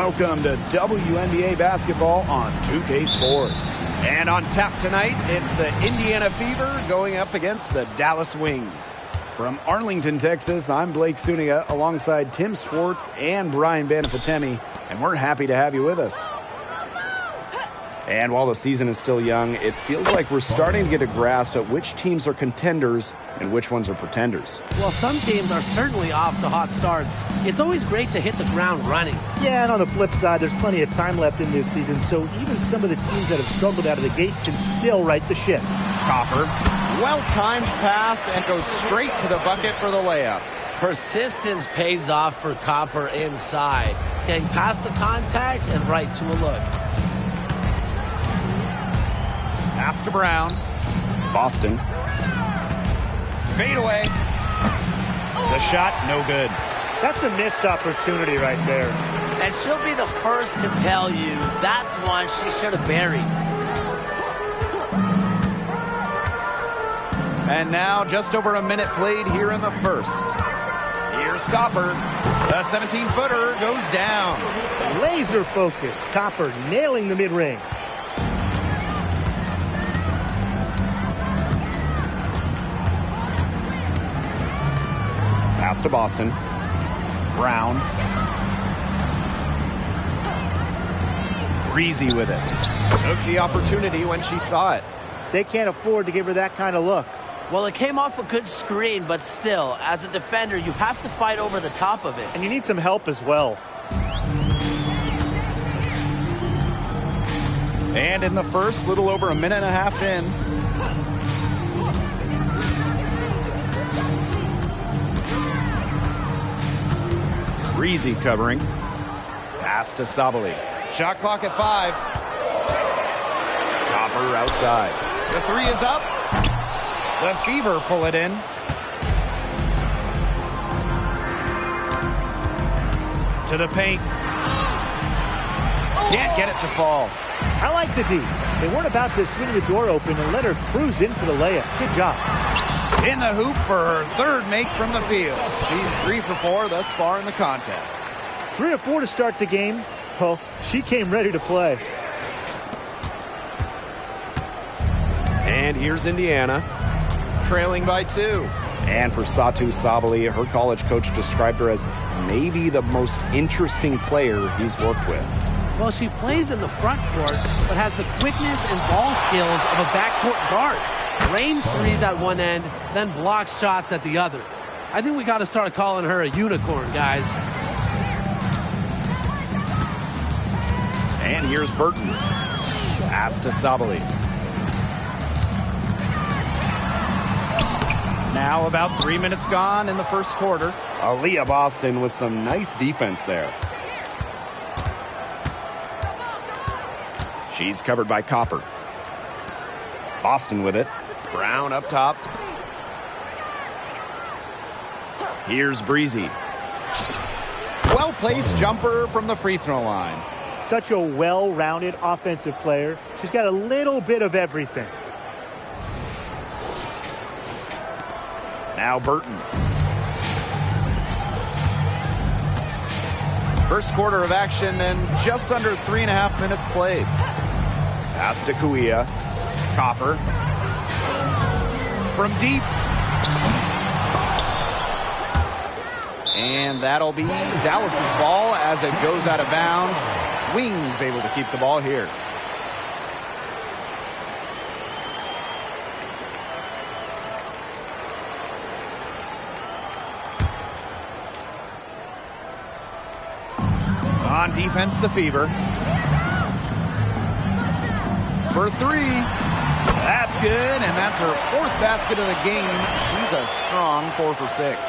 Welcome to WNBA basketball on 2K Sports. And on tap tonight, it's the Indiana Fever going up against the Dallas Wings. From Arlington, Texas, I'm Blake Suniga alongside Tim Swartz and Brian Banafitemi, and we're happy to have you with us. And while the season is still young, it feels like we're starting to get a grasp at which teams are contenders and which ones are pretenders. Well, some teams are certainly off to hot starts. It's always great to hit the ground running. Yeah, and on the flip side, there's plenty of time left in this season, so even some of the teams that have struggled out of the gate can still right the ship. Copper, well-timed pass, and goes straight to the bucket for the layup. Persistence pays off for Copper inside. Getting past the contact and right to a look. Pass to Brown. Boston. Fade away. The shot, no good. That's a missed opportunity right there. And she'll be the first to tell you that's one she should have buried. And now just over a minute played here in the first. Here's Copper. The 17-footer goes down. Laser focused. Copper nailing the mid-range. Pass to Boston. Brown. Breezy with it. Took the opportunity when she saw it. They can't afford to give her that kind of look. Well, it came off a good screen, but still, as a defender, you have to fight over the top of it. And you need some help as well. And in the first, little over a minute and a half in. Breezy covering. Pass to Sabali. Shot clock at 5. Copper outside. The 3 is up. The Fever pull it in. To the paint. Can't get it to fall. I like the D. They weren't about to swing the door open and let her cruise in for the layup. Good job. In the hoop for her third make from the field. She's 3 for 4 thus far in the contest. 3 of 4 to start the game. Well, she came ready to play. And here's Indiana, trailing by 2. And for Satu Sabali, her college coach described her as maybe the most interesting player he's worked with. Well, she plays in the front court, but has the quickness and ball skills of a backcourt guard. Rains threes at one end, then blocks shots at the other. I think we got to start calling her a unicorn, guys. And here's Burton. Pass to Sabali. Now about 3 minutes gone in the first quarter. Aaliyah Boston with some nice defense there. She's covered by Copper. Boston with it. Brown up top. Here's Breezy. Well-placed jumper from the free throw line. Such a well-rounded offensive player. She's got a little bit of everything. Now Burton. First quarter of action and just under 3.5 minutes played. Pass to Kuia. Copper. From deep. And that'll be Dallas's ball as it goes out of bounds. Wings able to keep the ball here. On defense, the Fever. For 3. That's good, and that's her 4th basket of the game. She's a strong 4 for 6.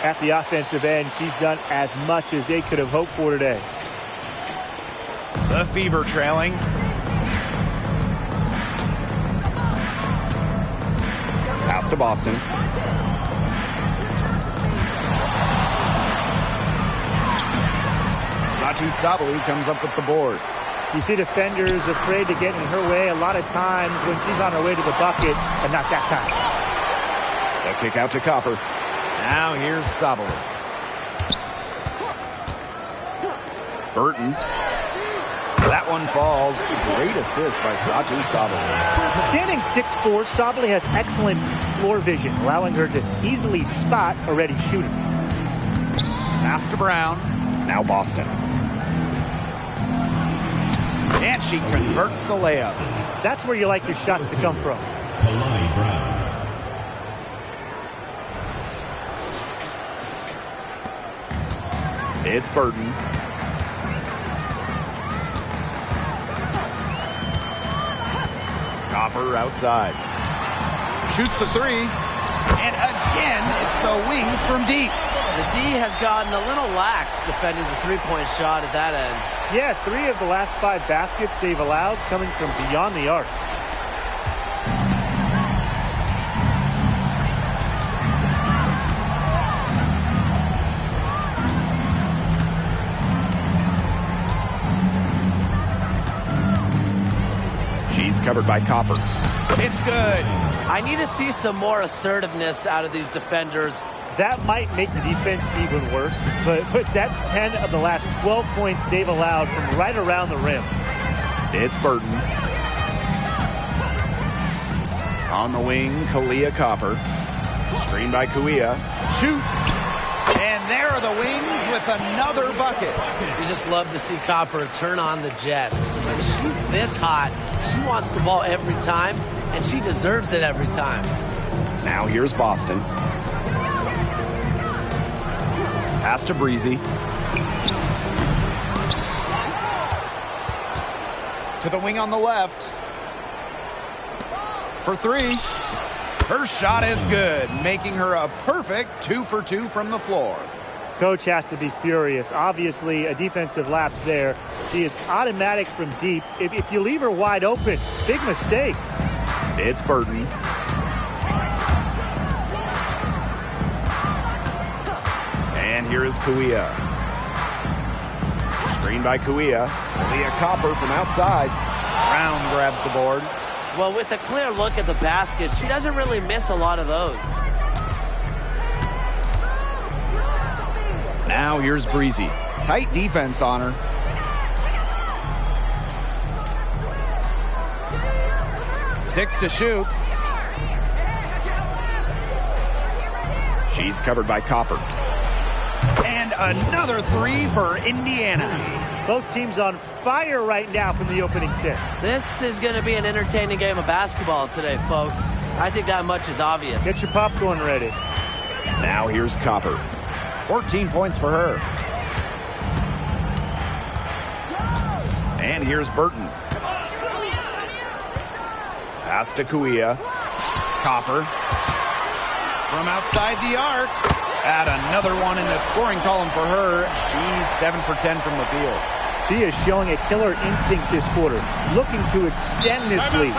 At the offensive end, she's done as much as they could have hoped for today. The Fever trailing. Pass to Boston. Satu Sabali comes up with the board. You see defenders afraid to get in her way a lot of times when she's on her way to the bucket, but not that time. The kick out to Copper. Now here's Sabali. Burton. That one falls. Great assist by Satu Sabali. Standing 6'4", Sabali has excellent floor vision, allowing her to easily spot a ready shooter. Pass to Brown. Now Boston. And she converts the layup. That's where you like your shots to come from. Kalani Brown. It's Burton. Copper outside. Shoots the three. And again, it's the wings from deep. The D has gotten a little lax defending the three-point shot at that end. Yeah, 3 of the last 5 baskets they've allowed coming from beyond the arc. She's covered by Copper. It's good. I need to see some more assertiveness out of these defenders. That might make the defense even worse, but that's 10 of the last 12 points they've allowed from right around the rim. It's Burton. On the wing, Kalia Copper. Screened by Kuia. Shoots. And there are the wings with another bucket. You just love to see Copper turn on the Jets. When she's this hot, she wants the ball every time, and she deserves it every time. Now here's Boston. Pass to Breezy. To the wing on the left. For 3. Her shot is good, making her a perfect 2 for 2 from the floor. Coach has to be furious. Obviously, a defensive lapse there. She is automatic from deep. If you leave her wide open, big mistake. It's Burton. And here is Kuia. Screened by Kuia. Kalia Copper from outside. Brown grabs the board. Well, with a clear look at the basket, she doesn't really miss a lot of those. Now here's Breezy. Tight defense on her. Six to shoot. She's covered by Copper. And another 3 for Indiana. Both teams on fire right now from the opening tip. This is going to be an entertaining game of basketball today, folks. I think that much is obvious. Get your popcorn ready. Now here's Copper. 14 points for her. And here's Burton. Pass to Kuia. Copper. From outside the arc. Add another one in the scoring column for her. She's 7 for 10 from the field. She is showing a killer instinct this quarter, looking to extend this lead.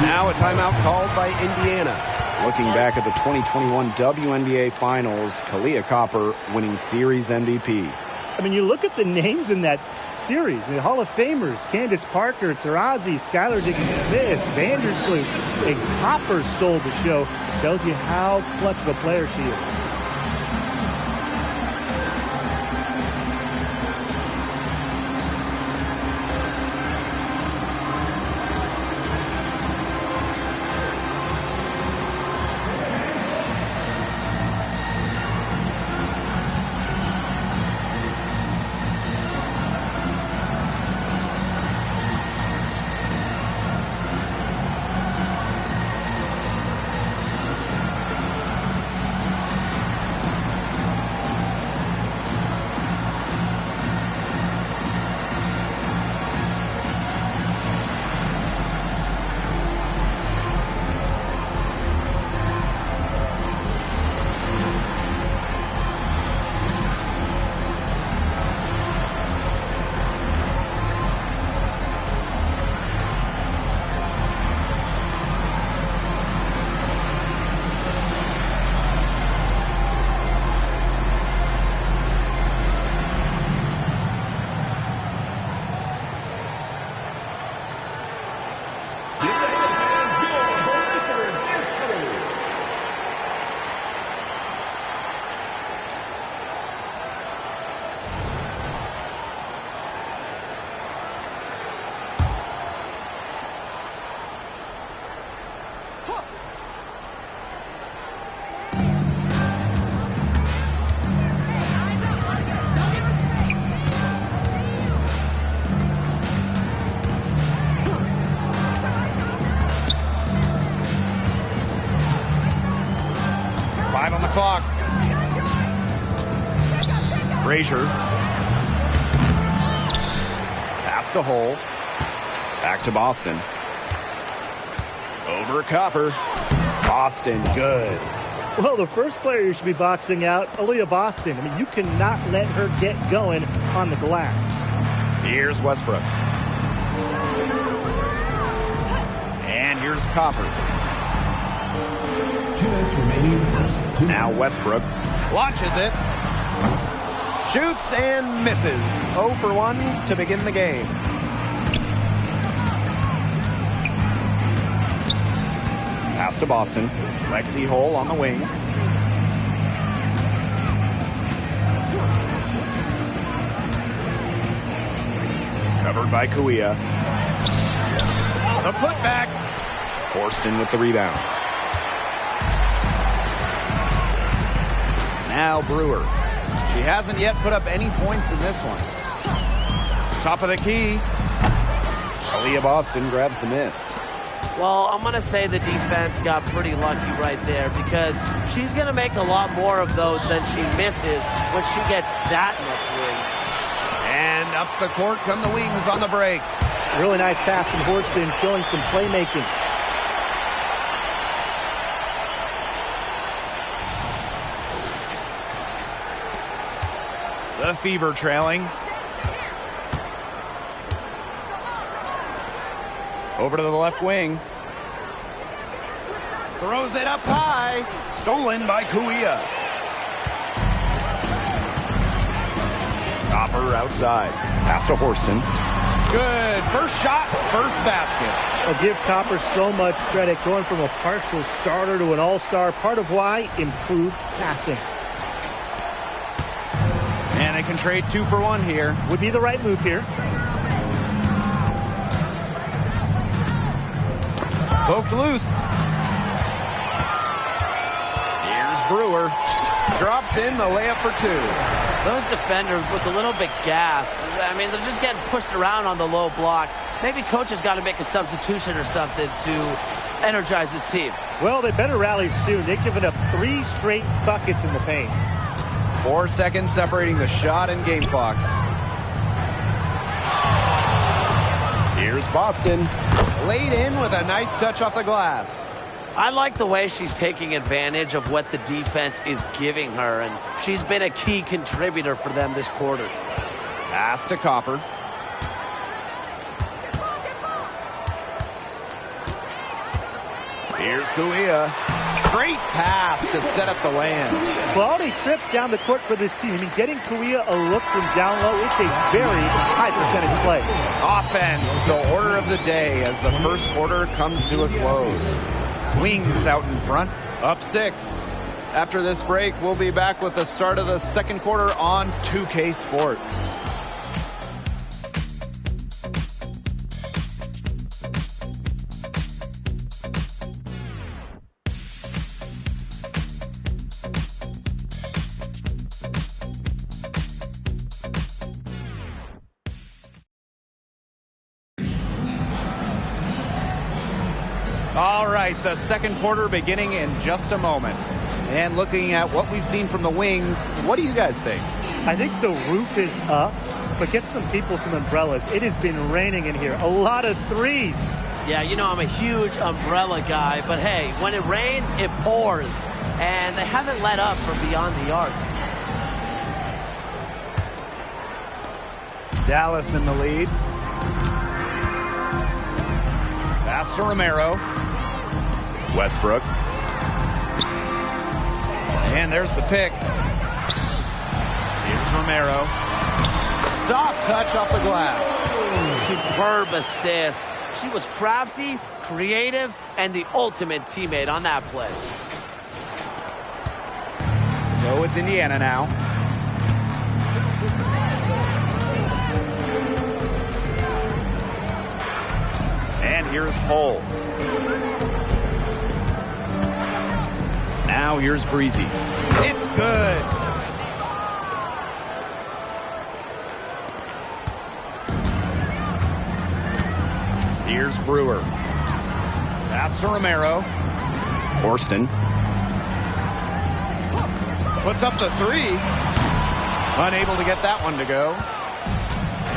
Now a timeout called by Indiana. Looking back at the 2021 WNBA Finals, Kalia Copper winning Series MVP. I mean, you look at the names in that series, the Hall of Famers, Candace Parker, Taurasi, Skylar Diggins-Smith, Vandersloot, and Copper stole the show. Tells you how clutch of a player she is. Frazier. Pass to Hull. Back to Boston. Over Copper. Boston, good. Well, the first player you should be boxing out, Aaliyah Boston. I mean, you cannot let her get going on the glass. Here's Westbrook. And here's Copper. 2 minutes remaining. First, now Westbrook launches it. Shoots and misses. 0 for 1 to begin the game. Pass to Boston. Lexi Hull on the wing. Covered by Kuia. The putback. Horston with the rebound. Now Brewer. She hasn't yet put up any points in this one. Top of the key. Aaliyah Boston grabs the miss. Well, I'm going to say the defense got pretty lucky right there because she's going to make a lot more of those than she misses when she gets that much room. And up the court come the Wings on the break. Really nice pass from Horston, showing some playmaking. The Fever trailing. Over to the left wing. Throws it up high. Stolen by Kuia. Copper outside. Pass to Horston. Good. First shot, first basket. I'll give Copper so much credit, going from a partial starter to an all-star. Part of why, improved passing. And they can trade 2 for 1 here. Would be the right move here. Poked loose. Here's Brewer. Drops in the layup for 2. Those defenders look a little bit gassed. I mean, they're just getting pushed around on the low block. Maybe coach has got to make a substitution or something to energize his team. Well, they better rally soon. They've given up 3 straight buckets in the paint. 4 seconds separating the shot and game clocks. Here's Boston. Laid in with a nice touch off the glass. I like the way she's taking advantage of what the defense is giving her, and she's been a key contributor for them this quarter. Pass to Copper. Here's Kuia. Great pass to set up the land. Quality trip down the court for this team. I mean, getting Kuia a look from down low, it's a very high percentage play. Offense, the order of the day as the first quarter comes to a close. Wings out in front, up 6. After this break, we'll be back with the start of the second quarter on 2K Sports. All right, the second quarter beginning in just a moment. And looking at what we've seen from the Wings, what do you guys think? I think the roof is up, but get some people some umbrellas. It has been raining in here. A lot of threes. Yeah, you know I'm a huge umbrella guy, but hey, when it rains, it pours. And they haven't let up from beyond the arc. Dallas in the lead. Pass to Romero. Westbrook. And there's the pick. Here's Romero. Soft touch off the glass. Superb assist. She was crafty, creative, and the ultimate teammate on that play. So it's Indiana now. And here's Hull. Now here's Breezy. It's good. Here's Brewer. Pass to Romero. Horston. Puts up the 3. Unable to get that one to go.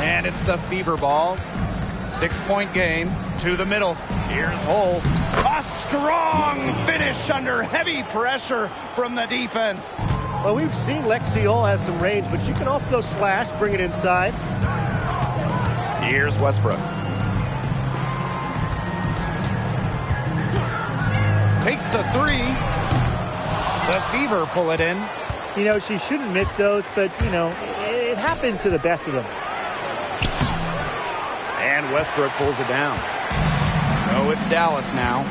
And it's the Fever ball. 6-point game to the middle. Here's Hull. A strong finish under heavy pressure from the defense. Well, we've seen Lexi Hull has some range, but she can also slash, bring it inside. Here's Westbrook. Takes the three. The Fever pull it in. You know, she shouldn't miss those, but, you know, it happens to the best of them. And Westbrook pulls it down. So it's Dallas now.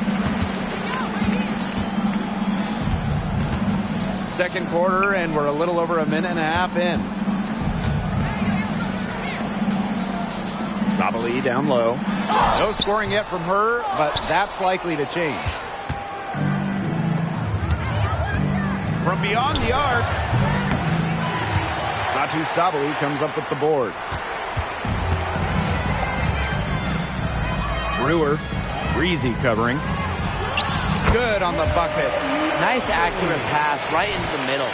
Second quarter, and we're a little over a minute and a half in. Sabali down low. No scoring yet from her, but that's likely to change. From beyond the arc, Satu Sabali comes up with the board. Brewer, Breezy covering. Good on the bucket. Nice accurate pass right into the middle.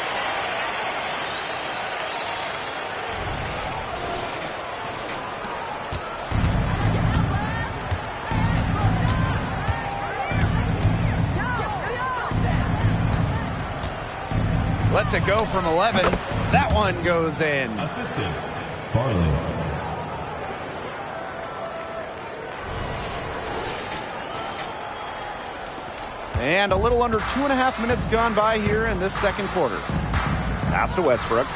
Lets it go from 11. That one goes in. Assistant, Farley. And a little under 2.5 minutes gone by here in this second quarter. Pass to Westbrook.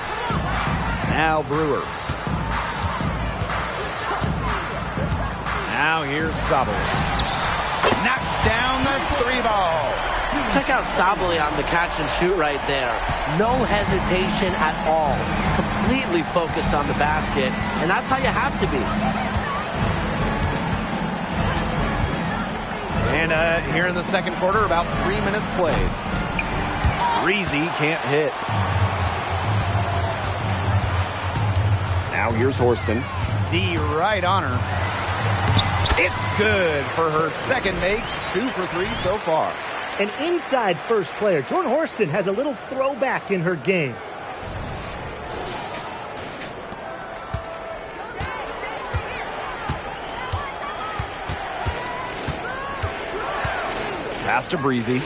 Now Brewer. Now here's Sabali. Knocks down the three ball. Check out Sabali on the catch and shoot right there. No hesitation at all. Completely focused on the basket, and that's how you have to be. And here in the second quarter, about 3 minutes played. Breezy can't hit. Now here's Horston. D right on her. It's good for her second make. 2 for 3 so far. An inside first player. Jordan Horston has a little throwback in her game. Pass to Breezy.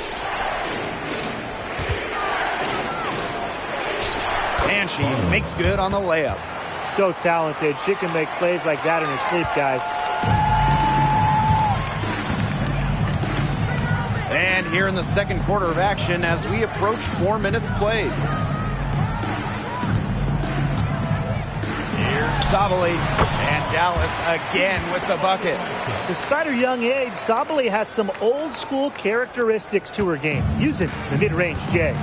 And she makes good on the layup. So talented. She can make plays like that in her sleep, guys. And here in the second quarter of action as we approach 4 minutes played. Here's Sabali. And Dallas again with the bucket. Despite her young age, Sabali has some old school characteristics to her game. Using the mid-range J.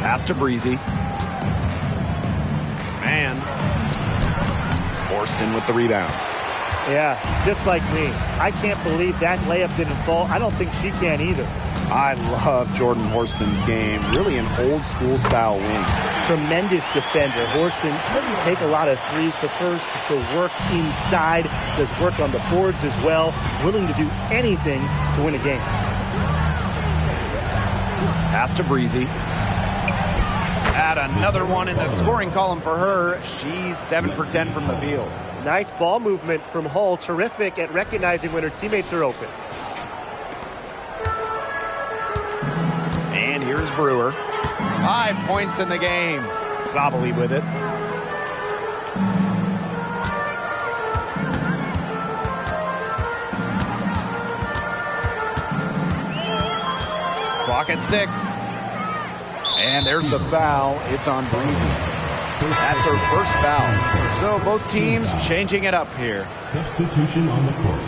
Pass to Breezy. Man. Horston with the rebound. Yeah, just like me. I can't believe that layup didn't fall. I don't think she can either. I love Jordan Horston's game. Really an old school style wing. Tremendous defender. Horston doesn't take a lot of threes, prefers to work inside, does work on the boards as well, willing to do anything to win a game. Pass to Breezy. Add another one in the scoring column for her. She's 7 for 10 from the field. Nice ball movement from Hull. Terrific at recognizing when her teammates are open. And here's Brewer. 5 points in the game. Sabali with it. Clock at 6. And there's the foul. It's on Breezy. That's her first foul. So both teams changing it up here. Substitution on the court.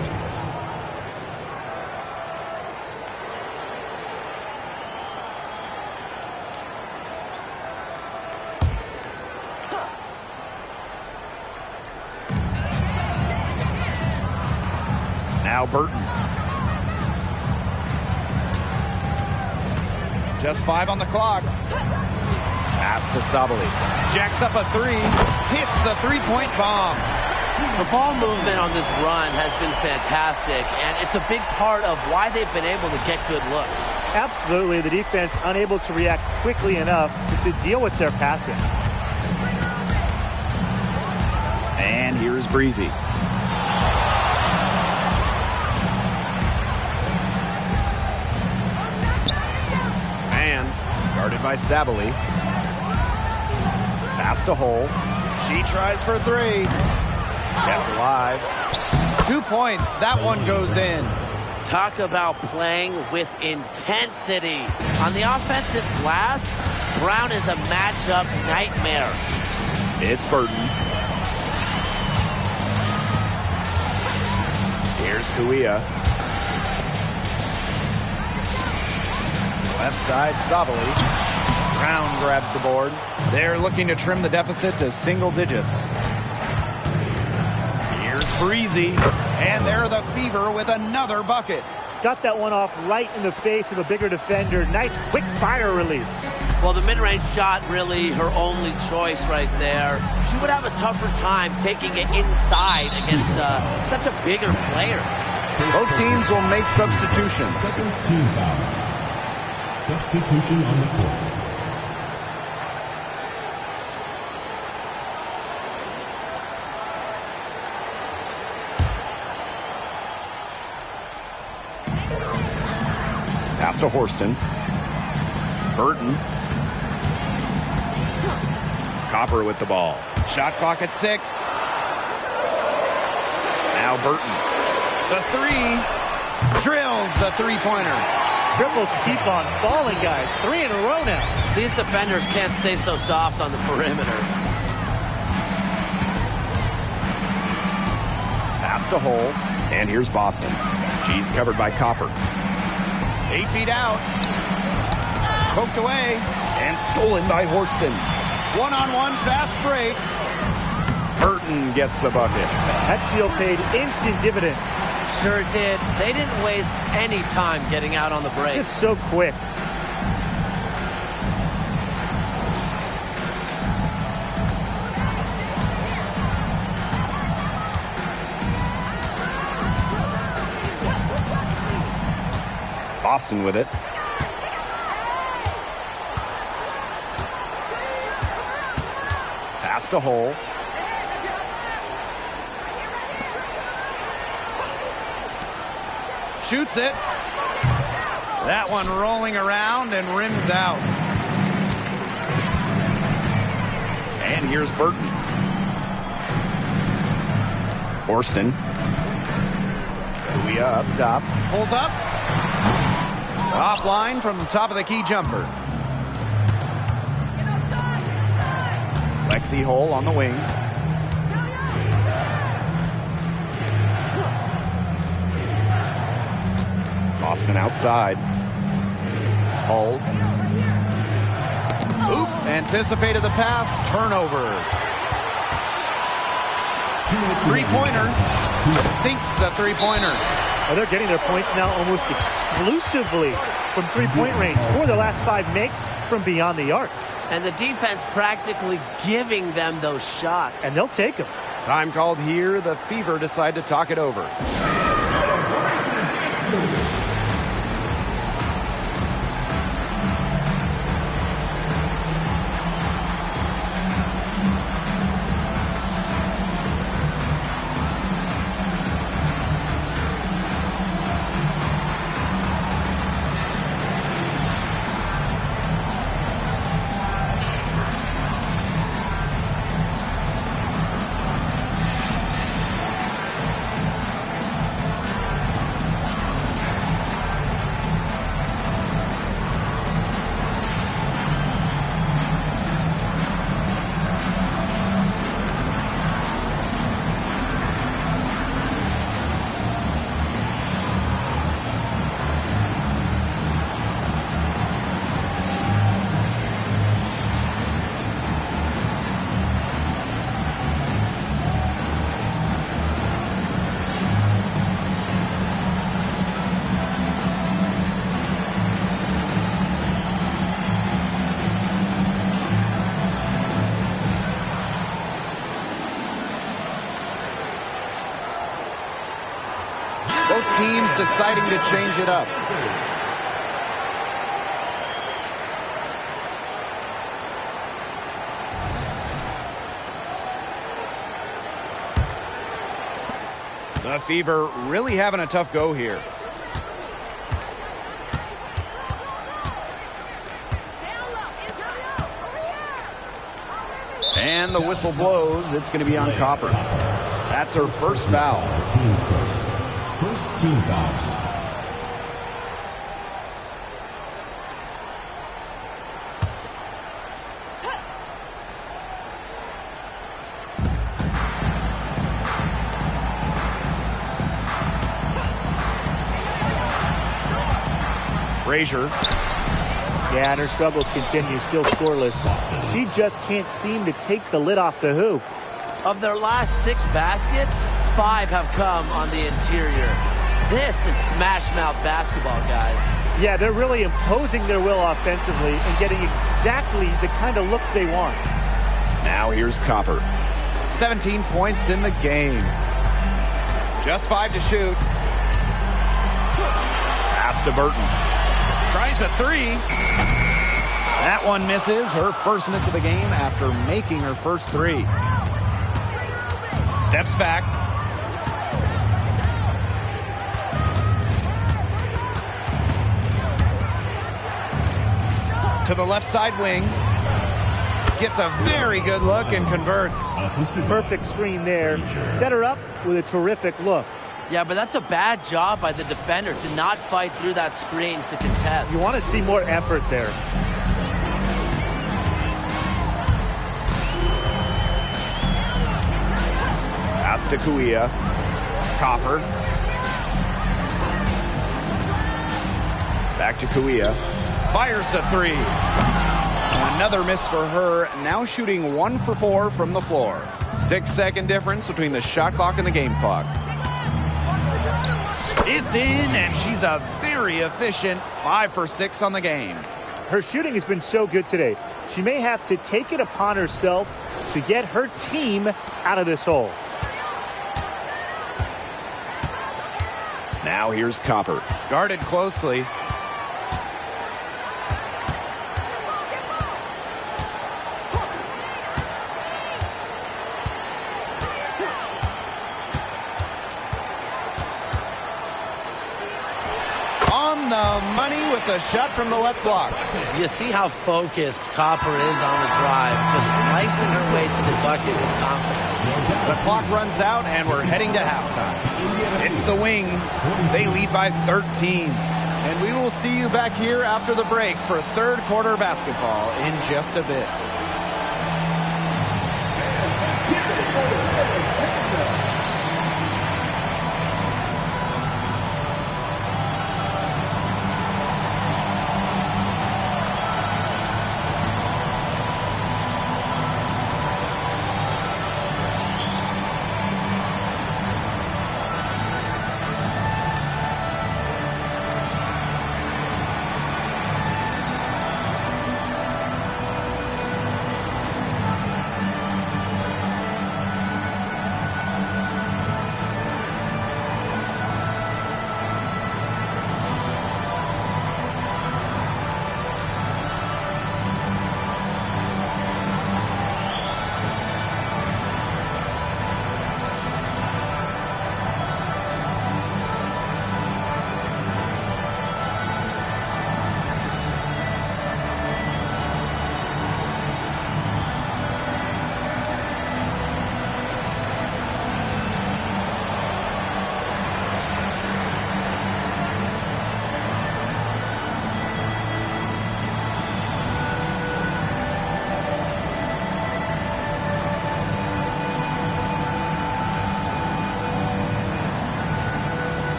Now Burton. Just 5 on the clock. Pass to Sabali. Jacks up a 3. Hits the three-point bomb. The ball movement on this run has been fantastic, and it's a big part of why they've been able to get good looks. Absolutely, the defense unable to react quickly enough to deal with their passing. And here's Breezy. Man, guarded by Sabali. Pass to Hole. She tries for three. Kept alive. 2 points. That one goes in. Talk about playing with intensity. On the offensive glass, Brown is a matchup nightmare. It's Burton. Here's Kuia. Left side, Sabali. Brown grabs the board. They're looking to trim the deficit to single digits. Here's Breezy. And they're the Fever with another bucket. Got that one off right in the face of a bigger defender. Nice quick fire release. Well, the mid-range shot really her only choice right there. She would have a tougher time taking it inside against such a bigger player. Both teams will make substitutions. Second team foul. Substitution on the court. Pass to Horston. Burton. Copper with the ball. Shot clock at 6. Now Burton. The three. Drills the three-pointer. Triples keep on falling, guys. 3 in a row now. These defenders can't stay so soft on the perimeter. Pass to Hole. And here's Boston. She's covered by Copper. 8 feet out. Poked away. And stolen by Horston. One-on-one fast break. Burton gets the bucket. That steal paid instant dividends. Sure did. They didn't waste any time getting out on the break. Just so quick. Boston with it. Pass to Hole. Shoots it. That one rolling around and rims out. And here's Burton. Horston. Kuia up top. Pulls up. Offline from the top of the key jumper. Lexi Hole on the wing. Boston outside. Hull. Oop, anticipated the pass. Turnover. Three-pointer. Sinks the three-pointer. Oh, they're getting their points now almost exclusively from three-point range. 4 of their last 5 makes from beyond the arc. And the defense practically giving them those shots. And they'll take them. Time called here. The Fever decide to talk it over. teams deciding to change it up. The Fever really having a tough go here. And the whistle blows. It's going to be on Copper. That's her first foul. Team's first team foul. Frazier. Yeah, and her struggles continue, still scoreless. She just can't seem to take the lid off the hoop. Of their last 6 baskets, 5 have come on the interior. This is smash-mouth basketball, guys. Yeah, they're really imposing their will offensively and getting exactly the kind of looks they want. Now here's Copper. 17 points in the game. Just 5 to shoot. Pass to Burton. Tries a 3. That one misses. Her first miss of the game after making her first 3. Steps back. To the left side wing. Gets a very good look and converts. Perfect screen there. Set her up with a terrific look. Yeah, but that's a bad job by the defender to not fight through that screen to contest. You want to see more effort there. Pass to Kuia. Copper. Back to Kuia. Fires the 3. Another miss for her. Now shooting 1 for 4 from the floor. 6-second difference between the shot clock and the game clock. It's in, and she's a very efficient 5 for 6 on the game. Her shooting has been so good today. She may have to take it upon herself to get her team out of this hole. Now here's Copper. Guarded closely. On the money with a shot from the left block. You see how focused Copper is on the drive, just slicing her way to the bucket with confidence. The clock runs out, and we're heading to halftime. It's the Wings. They lead by 13. And we will see you back here after the break for third quarter basketball in just a bit.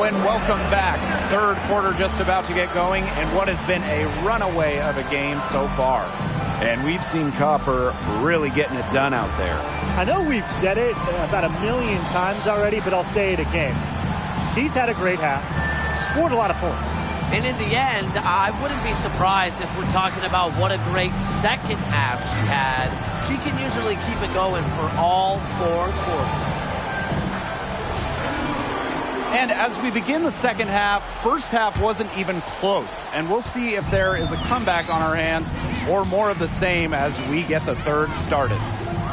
Hello and welcome back. Third quarter just about to get going, and what has been a runaway of a game so far. And we've seen Copper really getting it done out there. I know we've said it about 1,000,000 times already, but I'll say it again. She's had a great half, scored a lot of points. And in the end, I wouldn't be surprised if we're talking about what a great second half she had. She can usually keep it going for all 4 quarters. And as we begin the second half, first half wasn't even close. And we'll see if there is a comeback on our hands or more of the same as we get the third started.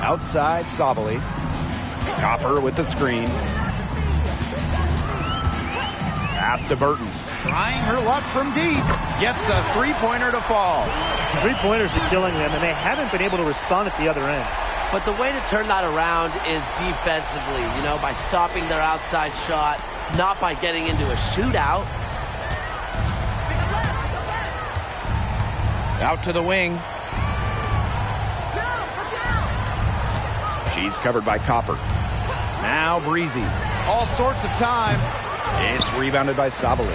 Outside, Sabali. Copper with the screen. Pass to Burton. Trying her luck from deep. Gets a three-pointer to fall. Three-pointers are killing them, and they haven't been able to respond at the other end. But the way to turn that around is defensively, by stopping their outside shot, not by getting into a shootout. Out to the wing. She's covered by Copper. Now Breezy. All sorts of time. It's rebounded by Sabali.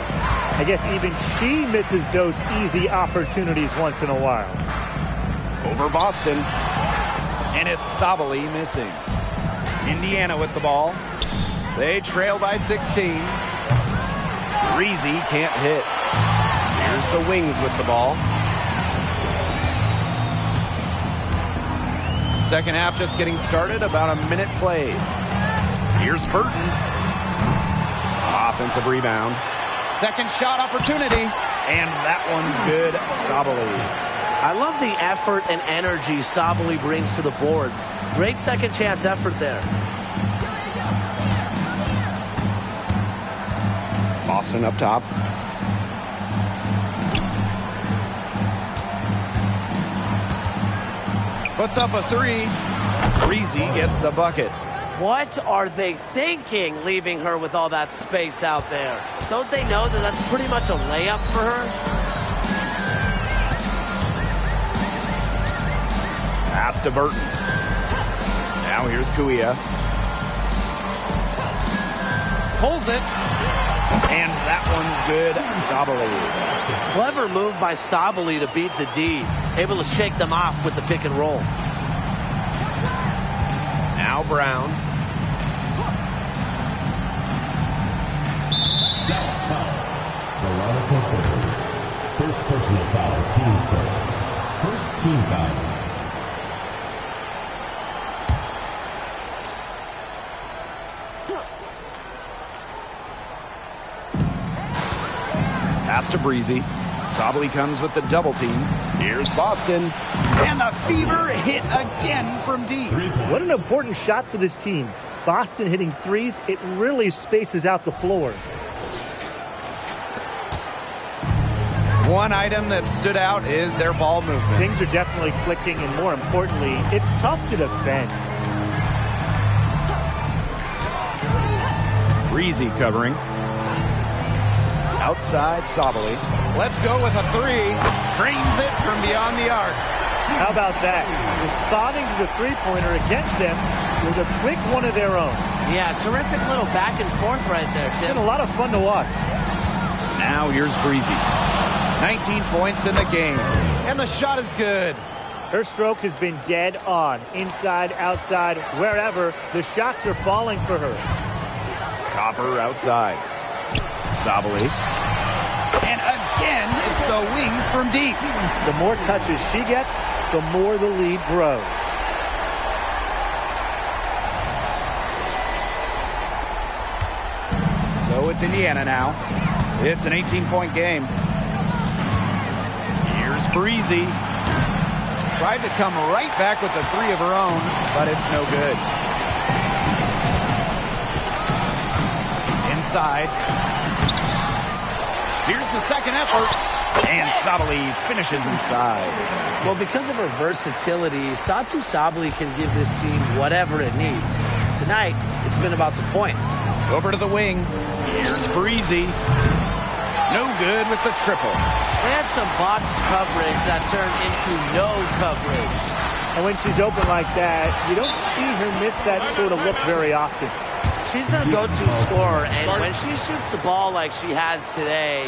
I guess even she misses those easy opportunities once in a while. Over Boston. And it's Sabali missing. Indiana with the ball. They trail by 16. Breezy can't hit. Here's the Wings with the ball. Second half just getting started. About a minute played. Here's Burton. Offensive rebound. Second shot opportunity. And that one's good. Sabali. I love the effort and energy Sabali brings to the boards. Great second chance effort there. Boston up top. Puts up a three. Breezy gets the bucket. What are they thinking, leaving her with all that space out there? Don't they know that that's pretty much a layup for her? Pass to Burton. Now here's Kuia. Pulls it. And that one's good. Sabali. Clever move by Sabali to beat the D. Able to shake them off with the pick and roll. Now Brown. Dallas foul. Veronica Burton. First personal foul. Team's first. First team foul. Pass to Breezy. Sabali comes with the double team. Here's Boston. And the Fever hit again from deep. What an important shot for this team. Boston hitting threes. It really spaces out the floor. One item that stood out is their ball movement. Things are definitely clicking, and more importantly, it's tough to defend. Breezy covering. Outside, Sabali. Let's go with a three. Trains it from beyond the arcs. How about that? Responding to the three-pointer against them with a quick one of their own. Yeah, terrific little back and forth right there, It's Tim. been a lot of fun to watch. Now here's Breezy. 19 points in the game. And the shot is good. Her stroke has been dead on. Inside, outside, wherever, the shots are falling for her. Copper outside. Sabali. And again, it's the Wings from deep. The more touches she gets, the more the lead grows. So it's Indiana now. It's an 18-point game. Here's Breezy. Tried to come right back with the three of her own, but it's no good. Inside. Here's the second effort. And Sabali finishes inside. Well, because of her versatility, Satu Sabali can give this team whatever it needs. Tonight, it's been about the points. Over to the wing. Here's Breezy. No good with the triple. They had some botched coverage that turned into no coverage. And when she's open like that, you don't see her miss that sort of look very often. She's their go-to scorer, and when she shoots the ball like she has today,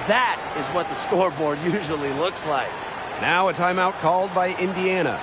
that is what the scoreboard usually looks like. Now a timeout called by Indiana.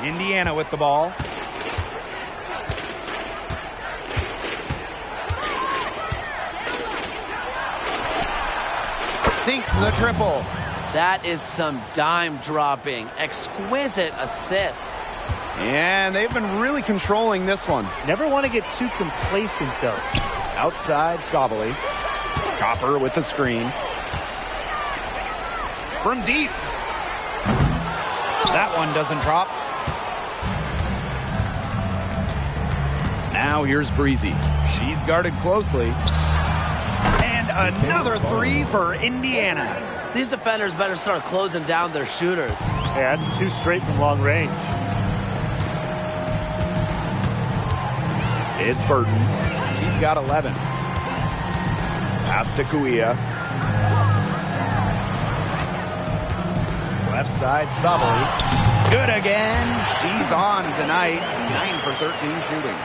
Indiana with the ball. Sinks the triple. That is some dime dropping. Exquisite assist. And they've been really controlling this one. Never want to get too complacent, though. Outside Sabali. Copper with the screen. From deep. That one doesn't drop. Now here's Breezy. She's guarded closely. And another three for Indiana. These defenders better start closing down their shooters. Yeah, that's two straight from long range. It's Burton. He's got 11. Pass to Kuia. Left side, Sabali. Good again. He's on tonight. 9 for 13 shooting.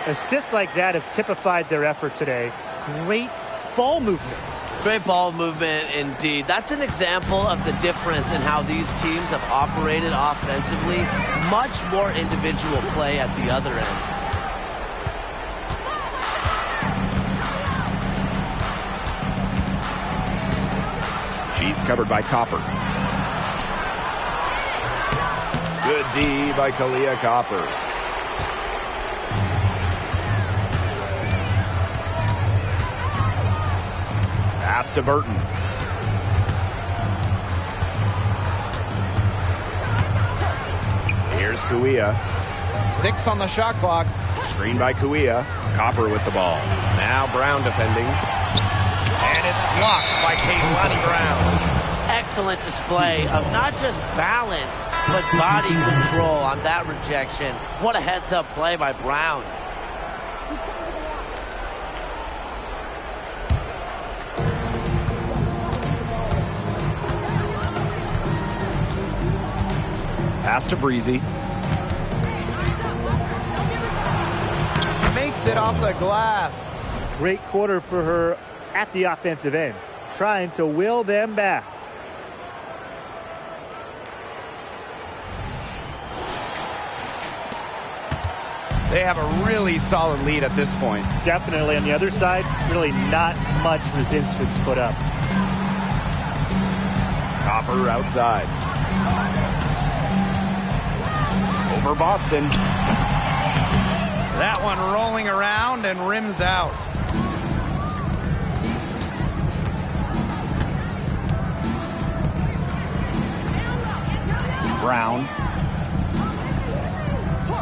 Assists like that have typified their effort today. Great ball movement. Great ball movement indeed. That's an example of the difference in how these teams have operated offensively. Much more individual play at the other end. She's covered by Copper. Good D by Kalia Copper. Pass to Burton. Here's Kuia. 6 on the shot clock. Screen by Kuia. Copper with the ball. Now Brown defending. And it's blocked by Kaylani Brown. Excellent display of not just balance, but body control on that rejection. What a heads-up play by Brown. Pass to Breezy. Makes it off the glass. Great quarter for her at the offensive end, trying to will them back. They have a really solid lead at this point. Definitely on the other side, really not much resistance put up. Copper outside. Over Boston. That one rolling around and rims out. Brown.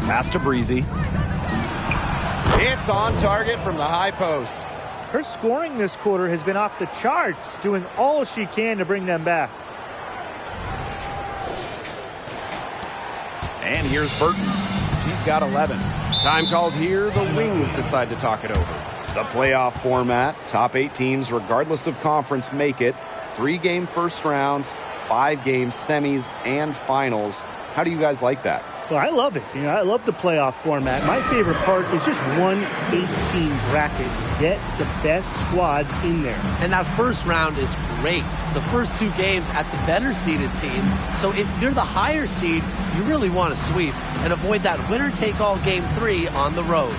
Pass to Breezy. It's on target from the high post. Her scoring this quarter has been off the charts, doing all she can to bring them back. And here's Burton. He's got 11. Time called here. The Wings decide to talk it over. The playoff format, top 8 teams, regardless of conference, make it. 3-game first rounds, 5-game semis, and finals. How do you guys like that? Well, I love it. I love the playoff format. My favorite part is just one 8-team bracket. Get the best squads in there. And that first round is great. The first 2 games at the better seeded team. So if you're the higher seed, you really want to sweep and avoid that winner-take-all game 3 on the road.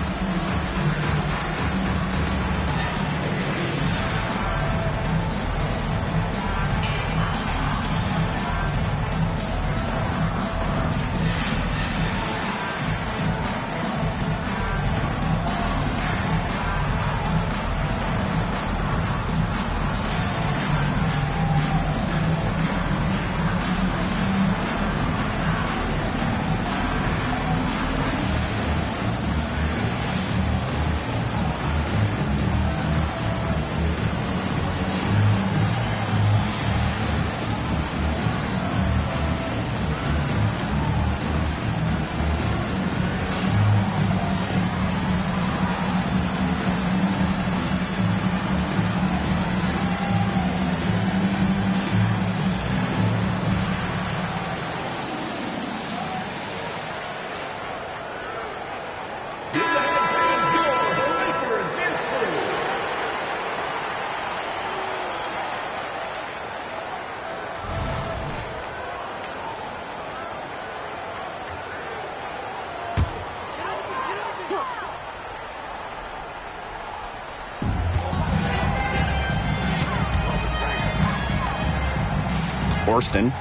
Horston.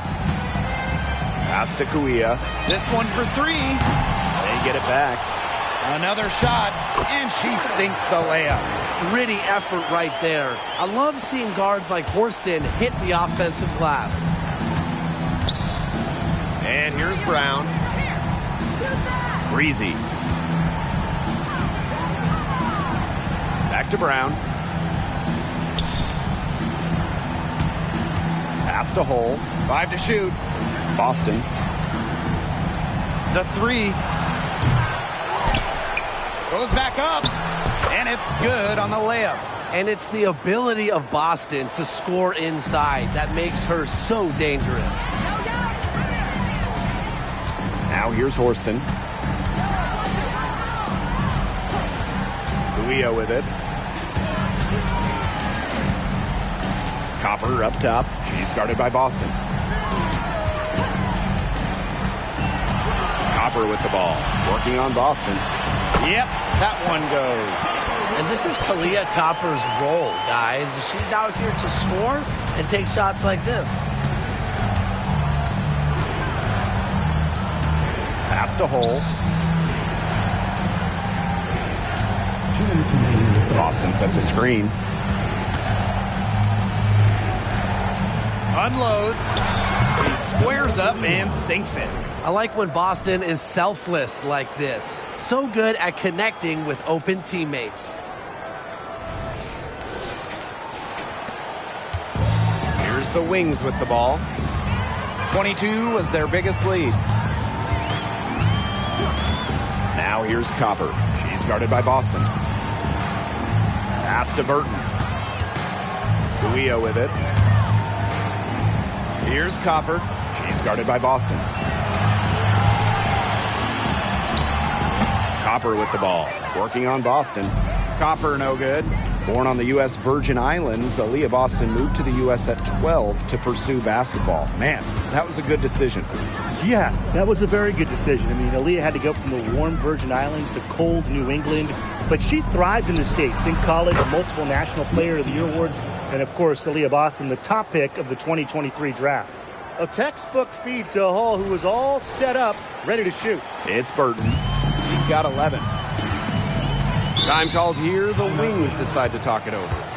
Pass to Kuia. This one for 3. They get it back. Another shot, and she sinks the layup. Gritty effort right there. I love seeing guards like Horston hit the offensive glass. And here's Brown. Breezy. Back to Brown. Pass to Hull. 5 to shoot. Boston. The 3. Goes back up. And it's good on the layup. And it's the ability of Boston to score inside that makes her so dangerous. Now here's Horston. Kuia with it. Copper up top. She's guarded by Boston. Copper with the ball. Working on Boston. Yep, that one goes. And this is Kalia Copper's role, guys. She's out here to score and take shots like this. Pass to Hull. Boston sets a screen. Unloads. He squares up and sinks it. I like when Boston is selfless like this. So good at connecting with open teammates. Here's the Wings with the ball. 22 was their biggest lead. Now here's Copper. She's guarded by Boston. Pass to Burton. Kuia with it. Here's Copper. She's guarded by Boston. Copper with the ball. Working on Boston. Copper no good. Born on the U.S. Virgin Islands, Aaliyah Boston moved to the U.S. at 12 to pursue basketball. Man, that was a good decision. Yeah, that was a very good decision. I mean, Aaliyah had to go from the warm Virgin Islands to cold New England, but she thrived in the States. In college, multiple National Player of the Year awards, and of course, Aaliyah Boston, the top pick of the 2023 draft. A textbook feed to Hull, who was all set up, ready to shoot. It's Burton. He's got 11. Time called here. The Wings decide to talk it over.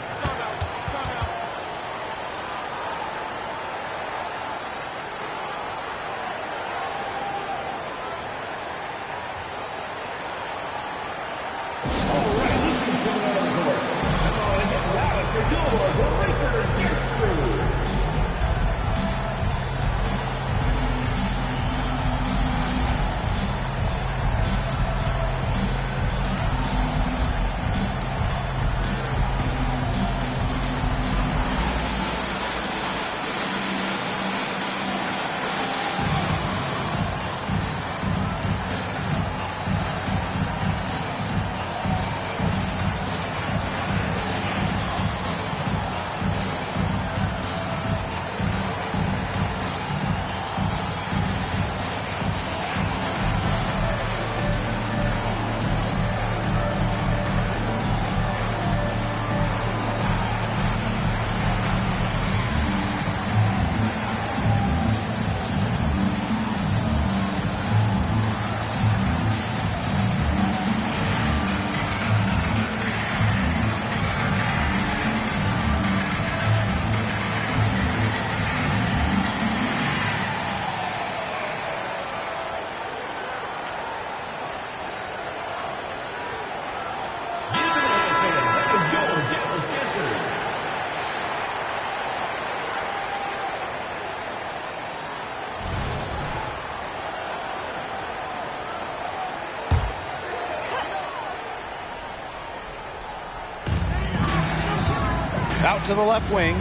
Out to the left wing.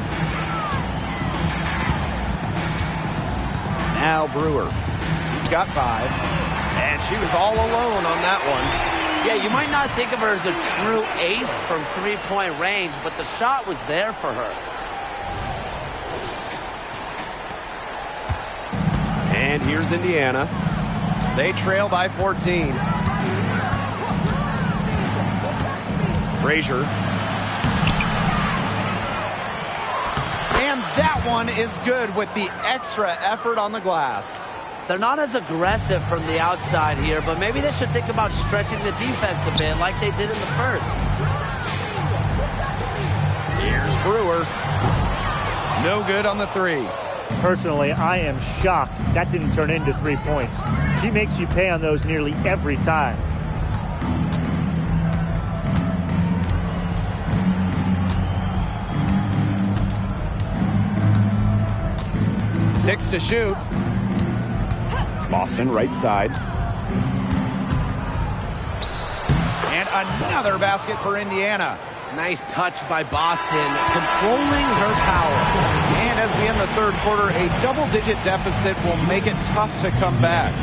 Now Brewer. He's got 5. And she was all alone on that one. Yeah, you might not think of her as a true ace from three-point range, but the shot was there for her. And here's Indiana. They trail by 14. Frazier. And that one is good with the extra effort on the glass. They're not as aggressive from the outside here, but maybe they should think about stretching the defense a bit like they did in the first. Here's Brewer. No good on the 3. Personally, I am shocked that didn't turn into 3 points. She makes you pay on those nearly every time. Six to shoot. Boston right side. And another basket for Indiana. Nice touch by Boston, controlling her power. And as we end the third quarter, a double-digit deficit will make it tough to come back.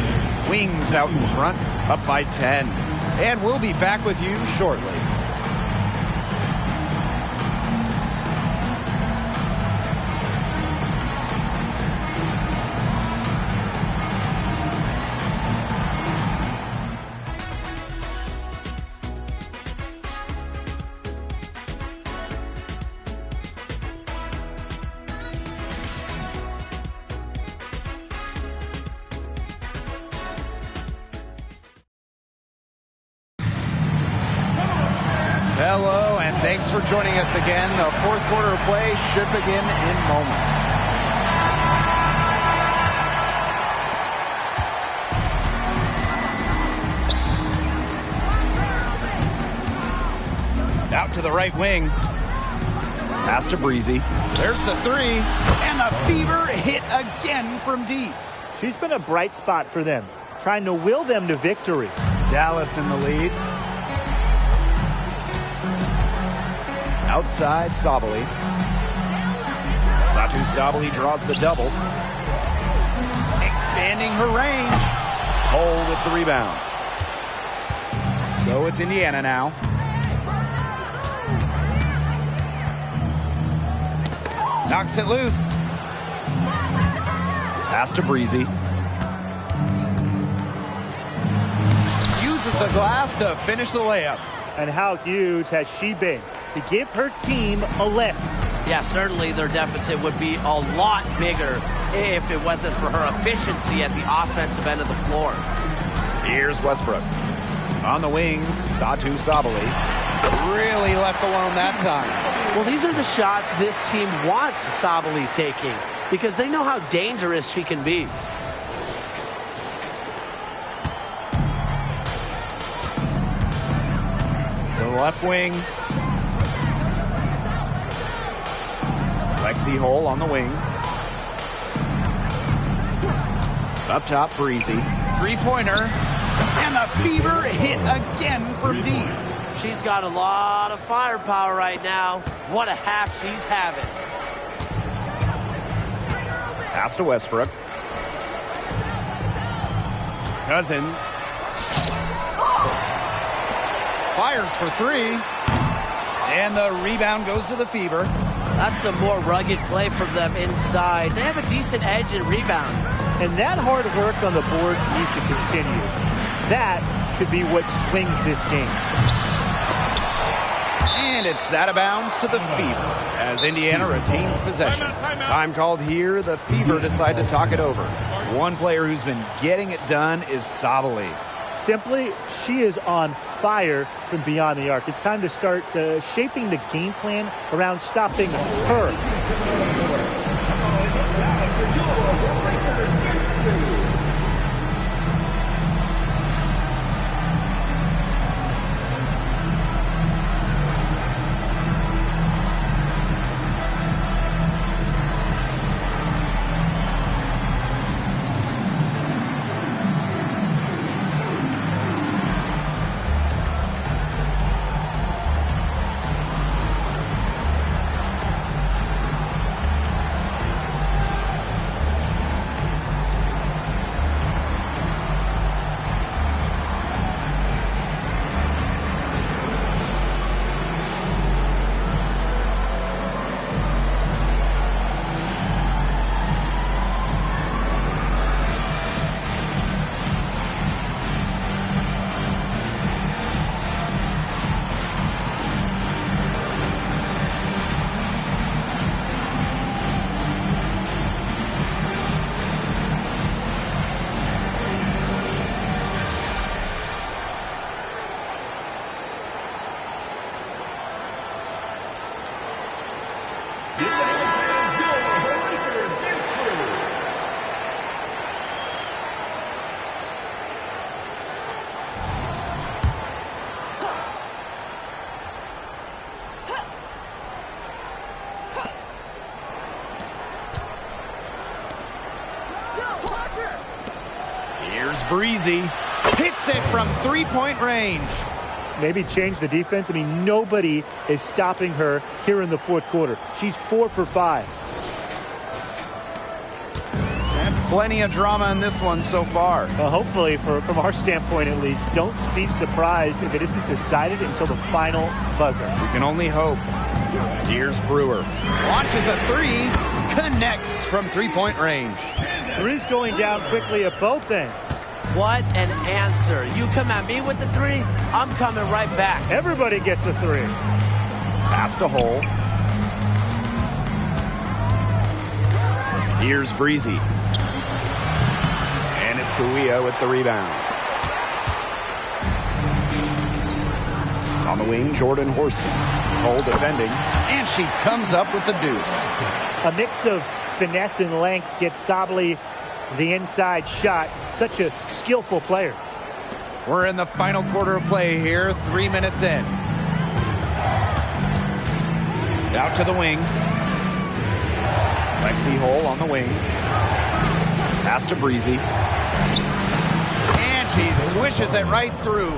Wings out in front, up by 10. And we'll be back with you shortly. Hello, and thanks for joining us again. The fourth quarter of play should begin in moments. Out to the right wing. Pass to Breezy. There's the 3, and the Fever hit again from deep. She's been a bright spot for them, trying to will them to victory. Dallas in the lead. Outside, Sabali. Satu Sabali draws the double. Expanding her range. Hole with the rebound. So it's Indiana now. Knocks it loose. Pass to Breezy. Uses the glass to finish the layup. And how huge has she been to give her team a lift? Yeah, certainly their deficit would be a lot bigger if it wasn't for her efficiency at the offensive end of the floor. Here's Westbrook. On the wings, Satu Sabali. Really left alone that time. Well, these are the shots this team wants Sabali taking because they know how dangerous she can be. To the left wing. Lexi Hole on the wing. Up top, Breezy. Three-pointer. And the Fever hit again from deep. She's got a lot of firepower right now. What a half she's having. Pass to Westbrook. Cousins. Fires for 3. And the rebound goes to the Fever. That's some more rugged play from them inside. They have a decent edge in rebounds. And that hard work on the boards needs to continue. That could be what swings this game. And it's out of bounds to the Fever as Indiana retains possession. Time called here. The Fever decide to talk it over. One player who's been getting it done is Sabali. Simply, she is on fire from beyond the arc. It's time to start shaping the game plan around stopping her. Here's Breezy. Hits it from three-point range. Maybe change the defense. I mean, nobody is stopping her here in the fourth quarter. She's 4 for 5. And plenty of drama in this one so far. Well, hopefully, from our standpoint at least, don't be surprised if it isn't decided until the final buzzer. We can only hope. Here's Brewer. Launches a three. Connects from three-point range. Three's going down quickly at both ends. What an answer. You come at me with the three, I'm coming right back. Everybody gets a three. Past the hole. Here's Breezy. And it's Kuia with the rebound. On the wing, Jordan Horston. Hole defending. And she comes up with the deuce. A mix of finesse and length gets Sabally the inside shot. Such a skillful player. We're in the final quarter of play here. 3 minutes in. Out to the wing. Lexi Hole on the wing. Pass to Breezy. And she swishes it right through.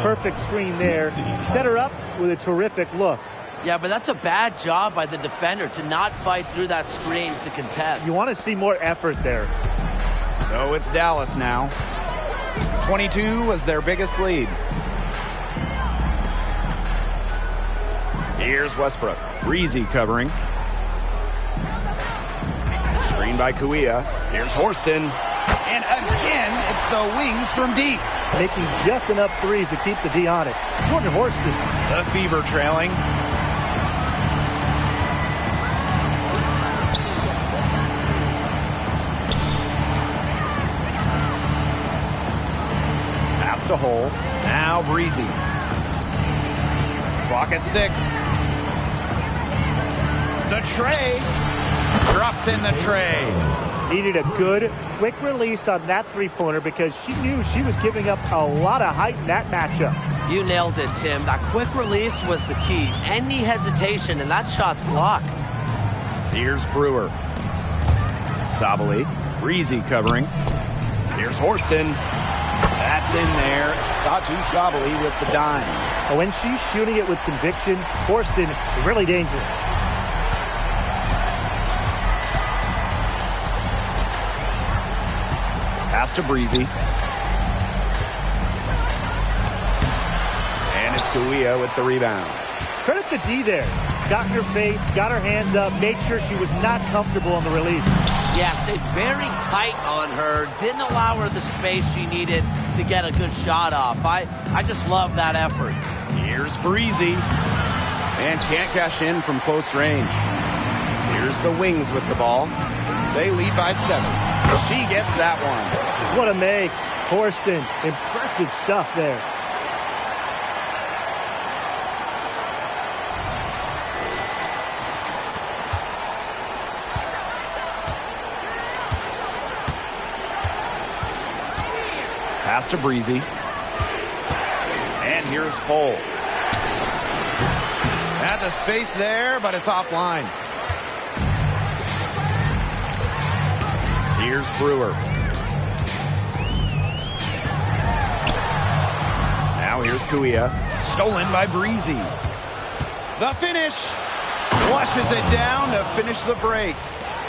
Perfect screen there. Set her up with a terrific look. Yeah, but that's a bad job by the defender to not fight through that screen to contest. You want to see more effort there. So it's Dallas now. 22 was their biggest lead. Here's Westbrook. Breezy covering. Screen by Kuia. Here's Horston. And again, it's the wings from deep. Making just enough threes to keep the D honest. Jordan Horston. The Fever trailing. Past the hole. Now Breezy. Clock at 6. The tray. Drops in the tray. Needed a good, quick release on that three-pointer because she knew she was giving up a lot of height in that matchup. You nailed it, Tim. That quick release was the key. Any hesitation, and that shot's blocked. Here's Brewer. Sabally. Breezy covering. Here's Horston. That's in there. Satu Sabally with the dime. And when she's shooting it with conviction, Horston really dangerous. Pass to Breezy. And it's Kuia with the rebound. Credit the D there. Got in her face, got her hands up, made sure she was not comfortable on the release. Yeah, stayed very tight on her. Didn't allow her the space she needed to get a good shot off. I just love that effort. Here's Breezy. And can't cash in from close range. Here's the Wings with the ball. They lead by 7. She gets that one. What a make. Horston, impressive stuff there. Pass to Breezy. And here's Cole. Had the space there, but it's offline. Here's Brewer. Now here's Kuia. Stolen by Breezy. The finish. Flushes it down to finish the break.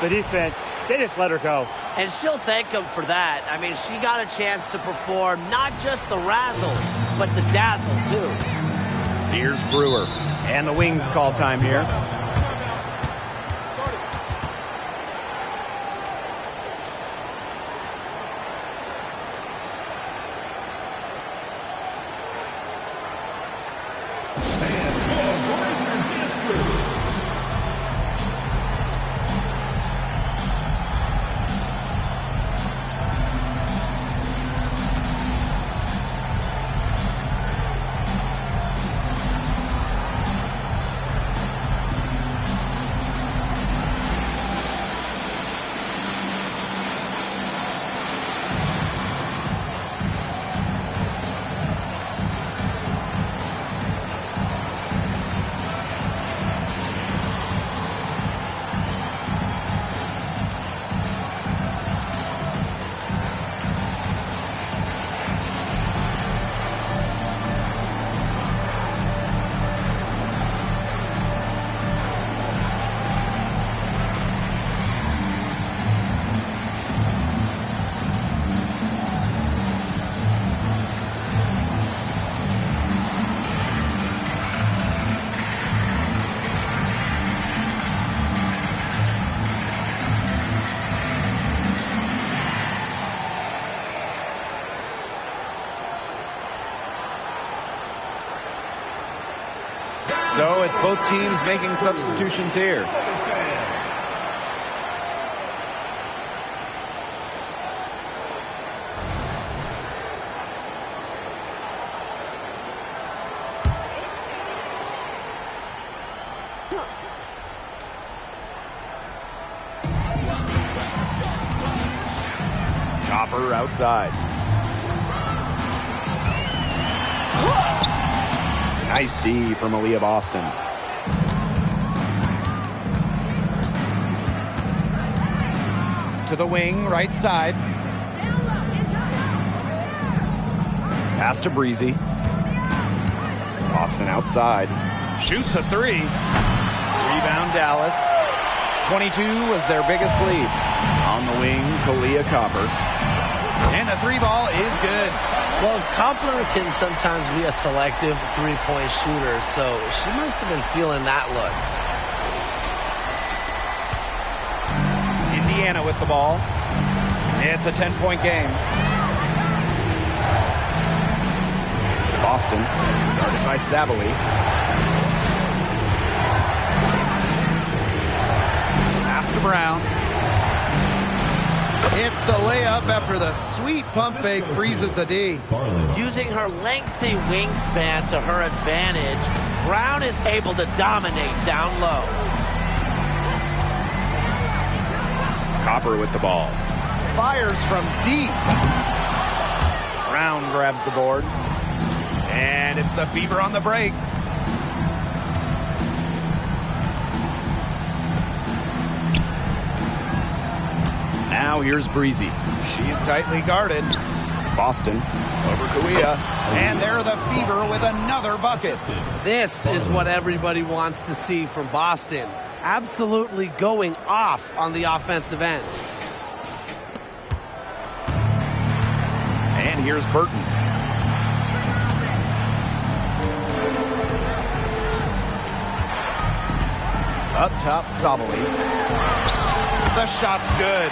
The defense, they just let her go. And she'll thank him for that. I mean, she got a chance to perform not just the razzle, but the dazzle, too. Here's Brewer. And the Wings call time here. So it's both teams making substitutions here. Copper outside. Nice D from Aaliyah Boston. To the wing, right side. Pass to Breezy. Boston outside. Shoots a three. Rebound Dallas. 22 was their biggest lead. On the wing, Kalia Copper. And the three ball is good. Well, Copper can sometimes be a selective three-point shooter, so she must have been feeling that look. Indiana with the ball. It's a 10-point game. Boston, guarded by Savali. Pass to Brown. It's the layup after the sweet pump fake freezes the D. Using her lengthy wingspan to her advantage, Brown is able to dominate down low. Copper with the ball. Fires from deep. Brown grabs the board. And it's the Fever on the break. Now here's Breezy. She's tightly guarded. Boston over Kuia. And they're the Fever with another bucket. This is what everybody wants to see from Boston. Absolutely going off on the offensive end. And here's Burton. Up top, Savali. The shot's good.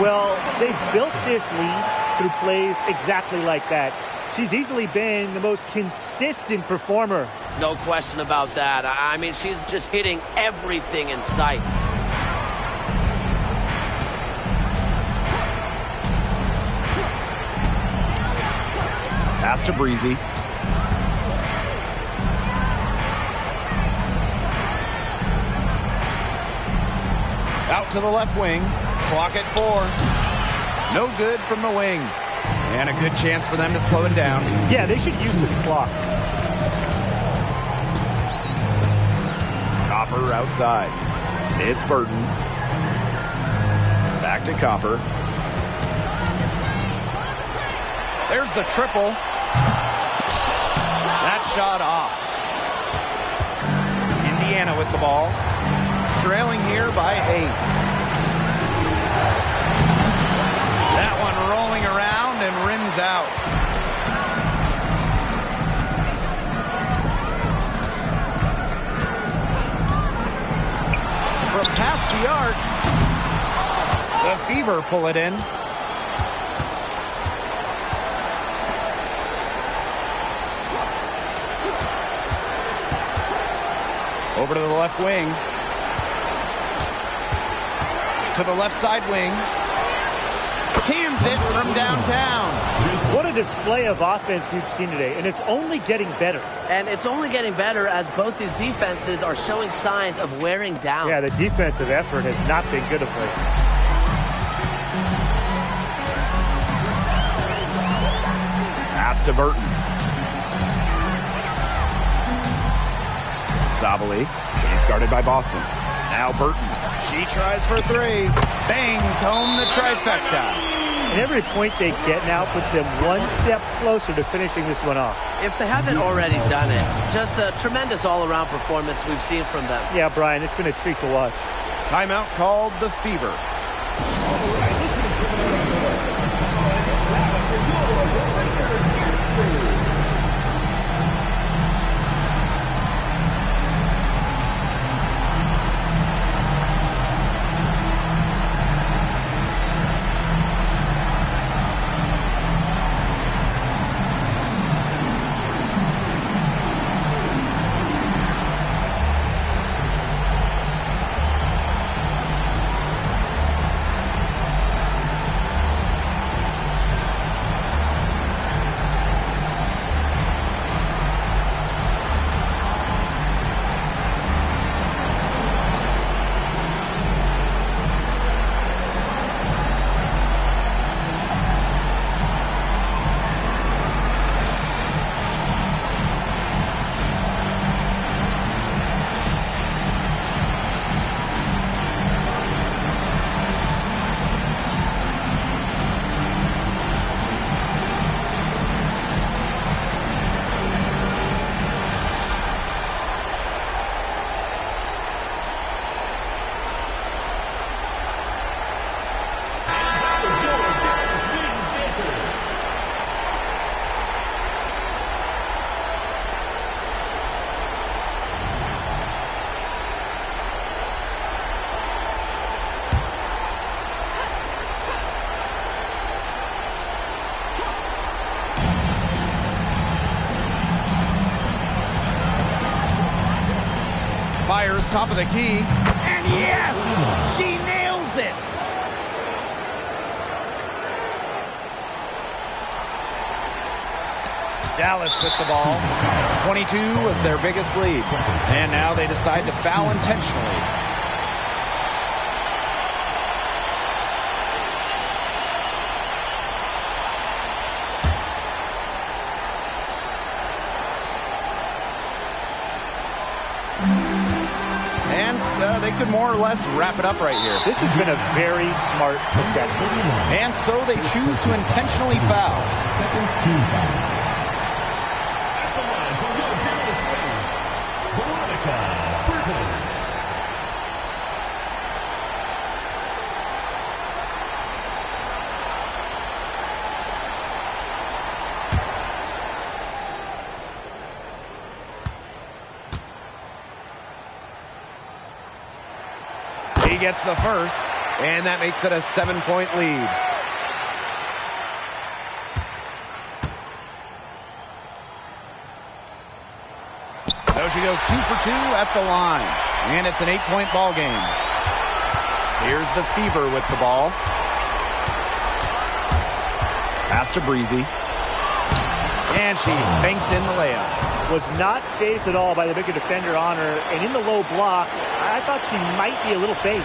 Well, they built this lead through plays exactly like that. She's easily been the most consistent performer. No question about that. I mean, she's just hitting everything in sight. Pass to Breezy. Out to the left wing. Clock at 4. No good from the wing. And a good chance for them to slow it down. Yeah, they should use some clock. Copper outside. It's Burton. Back to Copper. There's the triple. That shot off. Indiana with the ball. Trailing here by 8. That one rolling around and rims out. From past the arc, the Fever pull it in. Over to the left wing. To the left side wing. Cans it from downtown. What a display of offense we've seen today, and it's only getting better. And it's only getting better as both these defenses are showing signs of wearing down. Yeah, the defensive effort has not been good of late. Pass to Burton. Savali. He's guarded by Boston. Now Burton. She tries for 3. Bangs home the trifecta. And every point they get now puts them one step closer to finishing this one off. If they haven't already done it, just a tremendous all-around performance we've seen from them. Yeah, Brian, it's been a treat to watch. Timeout called the Fever. fires top of the key. And yes, she nails it. Dallas with the ball. 22 was their biggest lead. And now they decide to foul intentionally. And they could more or less wrap it up right here. This has been a very smart possession. And so they choose to intentionally foul. Second team foul. At the line for the Dallas Wings, Veronica Burton. He gets the first, and that makes it a 7-point lead. So she goes 2 for 2 at the line, and it's an 8-point ball game. Here's the Fever with the ball. Pass to Breezy. And she banks in the layup. Was not phased at all by the bigger defender on her, and in the low block, I thought she might be a little phased.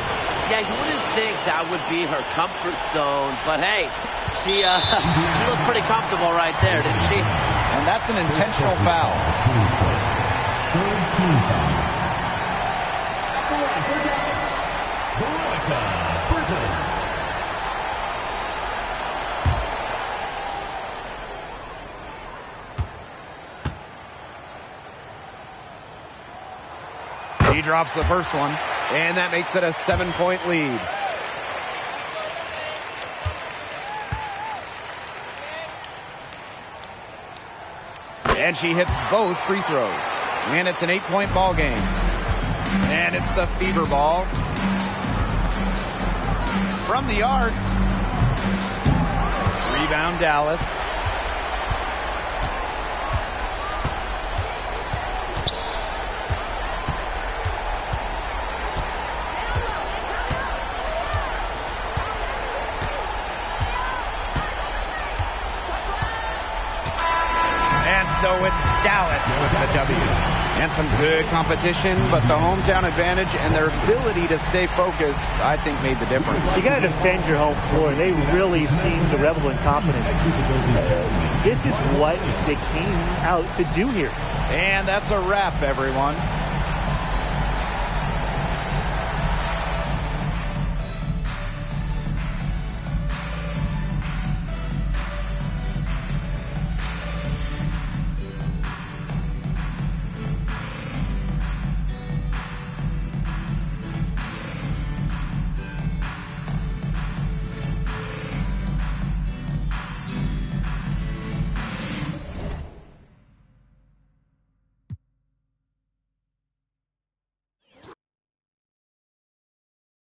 Yeah, you wouldn't think that would be her comfort zone, but hey, she looked pretty comfortable right there, didn't she? And that's an intentional foul. Team's first. Third team foul. At the line for Dallas, Veronica Burton. He drops the first one, and that makes it a 7-point lead. And she hits both free throws. And it's an 8-point ball game. And it's the Fever ball. From the arc. Rebound Dallas. So it's Dallas with the W. And some good competition, but the hometown advantage and their ability to stay focused, I think, made the difference. You got to defend your home floor, and they really seem to revel in confidence. This is what they came out to do here. And that's a wrap, everyone.